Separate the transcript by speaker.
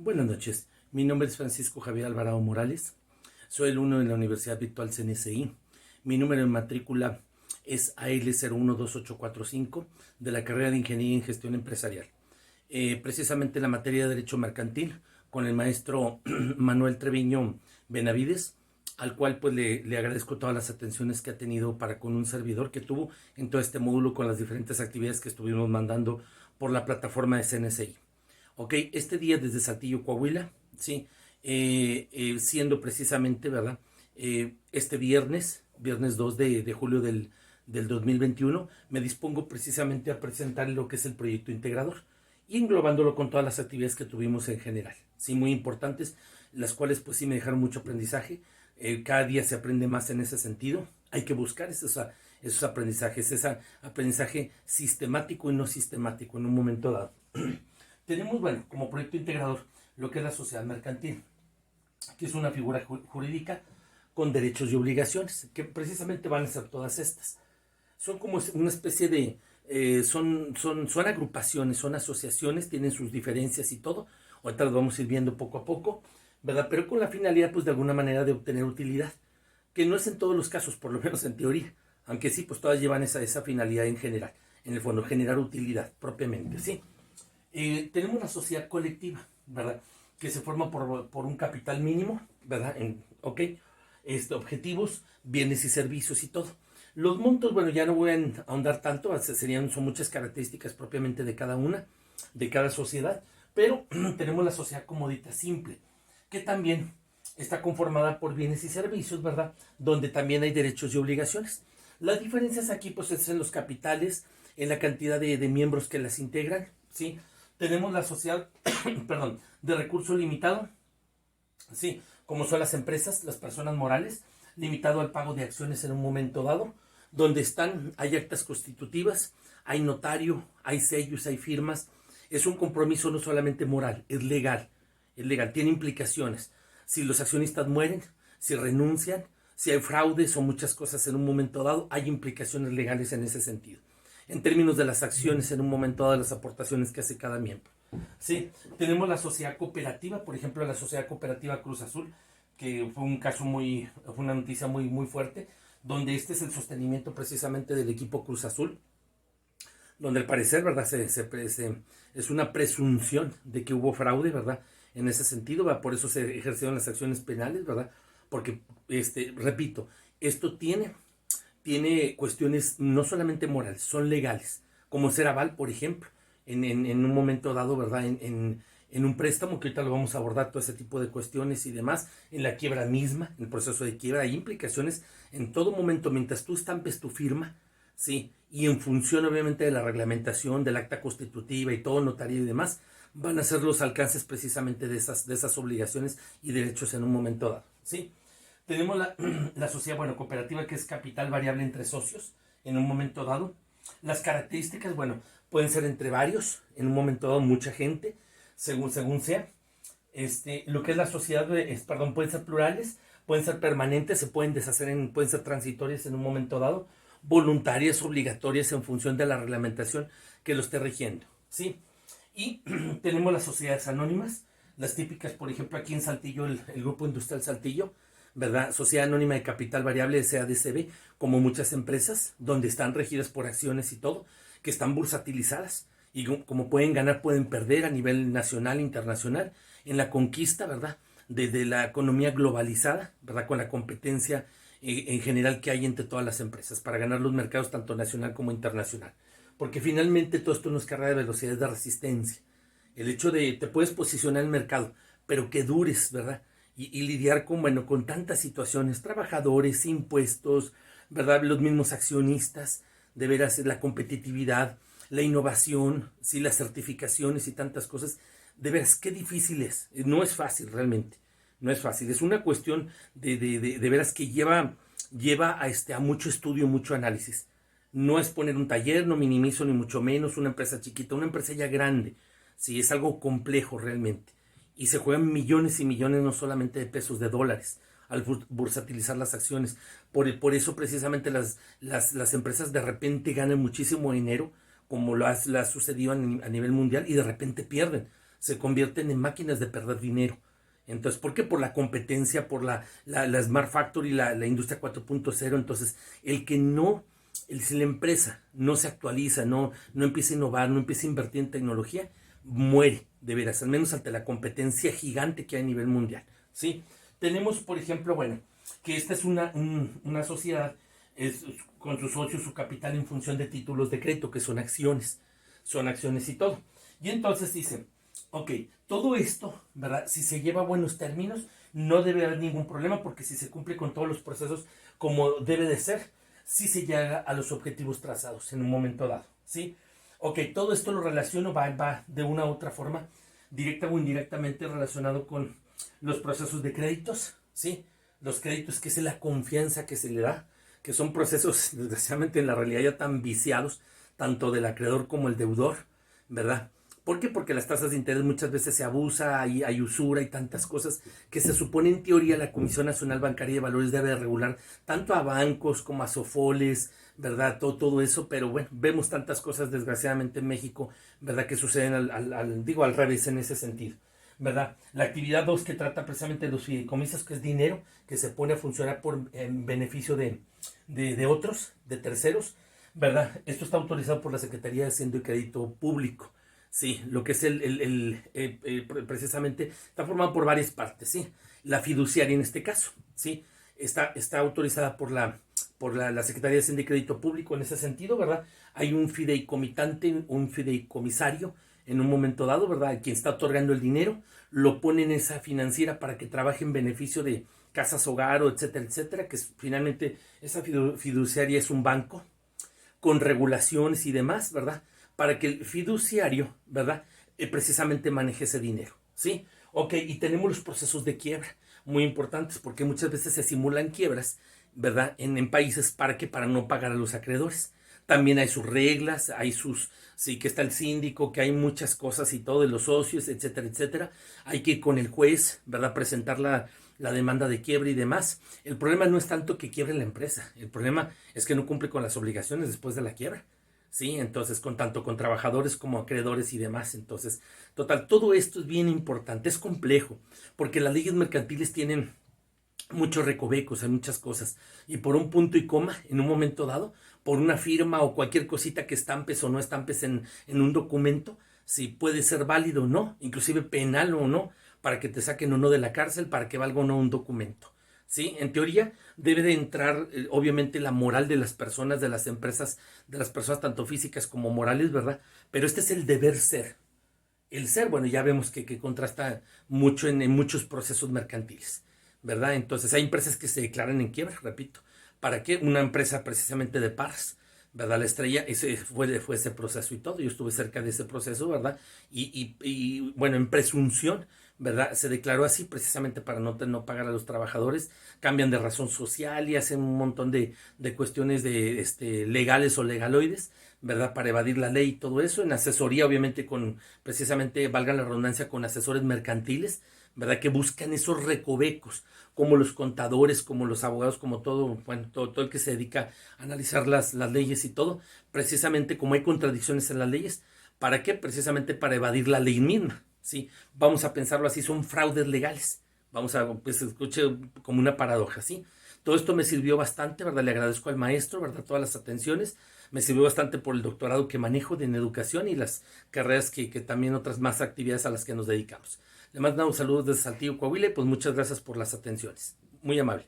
Speaker 1: Buenas noches, mi nombre es Francisco Javier Alvarado Morales, soy alumno de la Universidad Virtual CNSI. Mi número de matrícula es AL012845 de la carrera de Ingeniería en Gestión Empresarial. Precisamente en la materia de Derecho Mercantil con el maestro Manuel Treviño Benavides, al cual pues le agradezco todas las atenciones que ha tenido para con un servidor que tuvo en todo este módulo con las diferentes actividades que estuvimos mandando por la plataforma de CNSI. Ok, este día desde Saltillo, Coahuila, sí, siendo precisamente, ¿verdad? Este viernes 2 de julio del 2021, me dispongo precisamente a presentar lo que es el proyecto integrador y englobándolo con todas las actividades que tuvimos en general, sí, muy importantes, las cuales pues sí me dejaron mucho aprendizaje. Cada día se aprende más en ese sentido. Hay que buscar esos aprendizajes, ese aprendizaje sistemático y no sistemático en un momento dado. Tenemos, bueno, como proyecto integrador lo que es la sociedad mercantil, que es una figura jurídica con derechos y obligaciones, que precisamente van a ser todas estas. Son como una especie de, son agrupaciones, son asociaciones, tienen sus diferencias y todo. Ahorita lo vamos a ir viendo poco a poco, ¿verdad? Pero con la finalidad, pues de alguna manera, de obtener utilidad, que no es en todos los casos, por lo menos en teoría, aunque sí, pues todas llevan esa finalidad en general, en el fondo, generar utilidad propiamente, ¿sí? Tenemos la sociedad colectiva, ¿verdad? Que se forma por un capital mínimo, ¿verdad? Ok, objetivos, bienes y servicios y todo. Los montos, bueno, ya no voy a ahondar tanto, son muchas características propiamente de cada una, de cada sociedad, pero tenemos la sociedad comodita simple, que también está conformada por bienes y servicios, ¿verdad? Donde también hay derechos y obligaciones. Las diferencias aquí, pues, es en los capitales, en la cantidad de miembros que las integran, ¿sí? Tenemos la sociedad, perdón, de recurso limitado, sí, como son las empresas, las personas morales, limitado al pago de acciones en un momento dado, donde hay actas constitutivas, hay notario, hay sellos, hay firmas. Es un compromiso no solamente moral, es legal, tiene implicaciones. Si los accionistas mueren, si renuncian, si hay fraudes o muchas cosas en un momento dado, hay implicaciones legales en ese sentido. En términos de las acciones en un momento dado, de las aportaciones que hace cada miembro. Sí, tenemos la sociedad cooperativa, por ejemplo, la sociedad cooperativa Cruz Azul, que fue un caso fue una noticia muy fuerte, donde este es el sostenimiento precisamente del equipo Cruz Azul, donde al parecer, ¿verdad? Es una presunción de que hubo fraude, ¿verdad? En ese sentido, ¿verdad? Por eso se ejercieron las acciones penales, ¿verdad? Porque, repito, esto tiene cuestiones no solamente morales, son legales, como ser aval, por ejemplo, en un momento dado, ¿verdad? En un préstamo, que ahorita lo vamos a abordar, todo ese tipo de cuestiones y demás, en la quiebra misma, en el proceso de quiebra, hay implicaciones en todo momento, mientras tú estampes tu firma, sí, y en función obviamente de la reglamentación, del acta constitutiva y todo notario y demás, van a ser los alcances precisamente de esas obligaciones y derechos en un momento dado, ¿sí? Tenemos la sociedad, bueno, cooperativa, que es capital variable entre socios en un momento dado. Las características, bueno, pueden ser entre varios, en un momento dado mucha gente, según sea. Lo que es la sociedad, perdón, pueden ser plurales, pueden ser permanentes, se pueden deshacer, pueden ser transitorias en un momento dado, voluntarias, obligatorias en función de la reglamentación que lo esté rigiendo, ¿sí? Y tenemos las sociedades anónimas, las típicas, por ejemplo, aquí en Saltillo, el Grupo Industrial Saltillo, ¿verdad? Sociedad Anónima de Capital Variable, SADCB, como muchas empresas, donde están regidas por acciones y todo, que están bursatilizadas, y como pueden ganar, pueden perder a nivel nacional e internacional, en la conquista, ¿verdad? De la economía globalizada, ¿verdad? Con la competencia en general que hay entre todas las empresas, para ganar los mercados tanto nacional como internacional. Porque finalmente todo esto no es carrera de velocidad, es de resistencia. El hecho de te puedes posicionar en el mercado, pero que dures, ¿verdad? Y lidiar con tantas situaciones, trabajadores, impuestos, ¿verdad? Los mismos accionistas, de veras, la competitividad, la innovación, sí, las certificaciones y tantas cosas, de veras, qué difícil es. No es fácil realmente, no es fácil. Es una cuestión de veras que lleva a mucho estudio, mucho análisis. No es poner un taller, no minimizo ni mucho menos una empresa chiquita, una empresa ya grande. Sí, es algo complejo realmente. Y se juegan millones y millones, no solamente de pesos, de dólares, al bursatilizar las acciones. Por eso precisamente las empresas de repente ganan muchísimo dinero, como lo ha sucedido a nivel mundial, y de repente pierden. se convierten en máquinas de perder dinero. Entonces, ¿por qué? Por la competencia, por la Smart Factory, la industria 4.0. Entonces, si la empresa no se actualiza, no empieza a innovar, no empieza a invertir en tecnología, muere, de veras, al menos ante la competencia gigante que hay a nivel mundial, ¿sí? Tenemos, por ejemplo, bueno, que esta es una sociedad con sus socios, su capital en función de títulos de crédito, que son acciones y todo. Y entonces dice, ok, todo esto, ¿verdad? Si se lleva a buenos términos, no debe haber ningún problema, porque si se cumple con todos los procesos como debe de ser, sí se llega a los objetivos trazados en un momento dado, ¿sí? Ok, todo esto lo relaciono, va de una u otra forma, directa o indirectamente relacionado con los procesos de créditos, ¿sí? Los créditos, que es la confianza que se le da, que son procesos, desgraciadamente en la realidad ya tan viciados, tanto del acreedor como el deudor, ¿verdad? ¿Por qué? Porque las tasas de interés muchas veces se abusa, hay usura y tantas cosas que se supone en teoría la Comisión Nacional Bancaria de Valores debe regular tanto a bancos como a sofoles, ¿verdad? Todo eso, pero bueno, vemos tantas cosas desgraciadamente en México, ¿verdad? Que suceden al revés en ese sentido, ¿verdad? La actividad 2, que trata precisamente de los fideicomisos, que es dinero que se pone a funcionar en beneficio de otros, de terceros, ¿verdad? Esto está autorizado por la Secretaría de Hacienda y Crédito Público. Sí, lo que es precisamente está formado por varias partes, ¿sí? La fiduciaria en este caso, ¿sí? Está autorizada por la Secretaría de Hacienda y Crédito Público en ese sentido, ¿verdad? Hay un fideicomitante, un fideicomisario en un momento dado, ¿verdad? Quien está otorgando el dinero, lo pone en esa financiera para que trabaje en beneficio de casas hogar, o etcétera, etcétera, que finalmente esa fiduciaria es un banco con regulaciones y demás, ¿verdad? Para que el fiduciario, ¿verdad? Precisamente maneje ese dinero, ¿sí? Ok, y tenemos los procesos de quiebra, muy importantes, porque muchas veces se simulan quiebras, ¿verdad? En países para no pagar a los acreedores. También hay sus reglas, sí, que está el síndico, que hay muchas cosas y todo, de los socios, etcétera, etcétera. Hay que ir con el juez, ¿verdad? Presentar la demanda de quiebra y demás. El problema no es tanto que quiebre la empresa, el problema es que no cumple con las obligaciones después de la quiebra. Sí, entonces tanto con trabajadores como acreedores y demás. Entonces, total, todo esto es bien importante, es complejo, porque las leyes mercantiles tienen muchos recovecos, hay muchas cosas, y por un punto y coma, en un momento dado, por una firma o cualquier cosita que estampes o no estampes en un documento, si puede ser válido o no, inclusive penal o no, para que te saquen o no de la cárcel, para que valga o no un documento. ¿Sí? En teoría debe de entrar, obviamente, la moral de las personas, de las empresas, de las personas tanto físicas como morales, ¿verdad? Pero este es el deber ser. El ser, bueno, ya vemos que contrasta mucho en muchos procesos mercantiles, ¿verdad? Entonces hay empresas que se declaran en quiebra, repito. ¿Para qué? Una empresa precisamente de Parras, ¿verdad? La Estrella, fue ese proceso y todo. Yo estuve cerca de ese proceso, ¿verdad? Y bueno, en presunción, ¿verdad? Se declaró así precisamente para no pagar a los trabajadores. Cambian de razón social y hacen un montón de cuestiones legales o legaloides, ¿verdad? Para evadir la ley y todo eso. En asesoría, obviamente, precisamente, valga la redundancia, con asesores mercantiles, ¿verdad? Que buscan esos recovecos, como los contadores, como los abogados, como todo, bueno, todo el que se dedica a analizar las leyes y todo, precisamente como hay contradicciones en las leyes. ¿Para qué? Precisamente para evadir la ley misma, ¿sí? Vamos a pensarlo así, son fraudes legales. Vamos a, pues, escuche como una paradoja, ¿sí? Todo esto me sirvió bastante, ¿verdad? Le agradezco al maestro, ¿verdad? Todas las atenciones. Me sirvió bastante por el doctorado que manejo en educación y las carreras que también otras más actividades a las que nos dedicamos. Le mando un saludo desde Saltillo, Coahuila, y pues muchas gracias por las atenciones. Muy amable.